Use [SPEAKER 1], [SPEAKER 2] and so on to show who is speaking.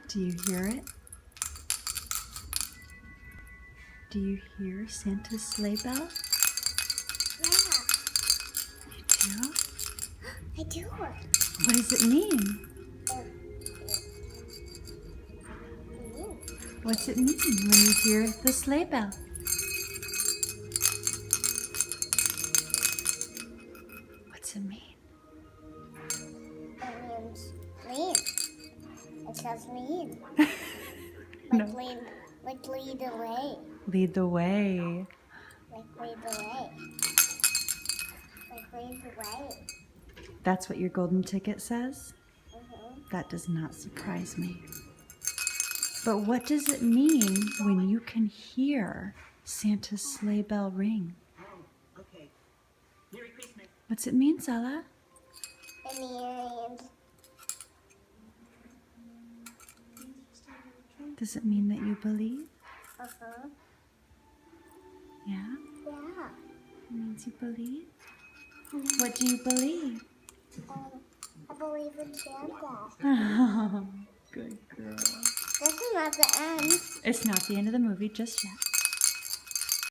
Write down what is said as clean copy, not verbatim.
[SPEAKER 1] Do you hear it? Do you hear Santa's sleigh bell?
[SPEAKER 2] Yeah.
[SPEAKER 1] You do?
[SPEAKER 2] I do.
[SPEAKER 1] What does it mean? What's it mean when you hear the sleigh bell? What's it mean?
[SPEAKER 2] It means lean. It says lean.
[SPEAKER 1] No.
[SPEAKER 2] Like lead the way.
[SPEAKER 1] Lead the way.
[SPEAKER 2] Like lead the way. Like lead the way.
[SPEAKER 1] That's what your golden ticket says?
[SPEAKER 2] Mm-hmm.
[SPEAKER 1] That does not surprise me. But what does it mean when you can hear Santa's sleigh bell ring?
[SPEAKER 3] Oh, okay. Merry Christmas.
[SPEAKER 1] What's it mean, Zella?
[SPEAKER 2] It means
[SPEAKER 1] Does it mean that you believe?
[SPEAKER 2] uh-huh.
[SPEAKER 1] Yeah?
[SPEAKER 2] Yeah.
[SPEAKER 1] It means you believe? What do you believe?
[SPEAKER 2] I believe in Santa.
[SPEAKER 1] Oh, good girl.
[SPEAKER 2] This is not the end.
[SPEAKER 1] It's not the end of the movie just yet.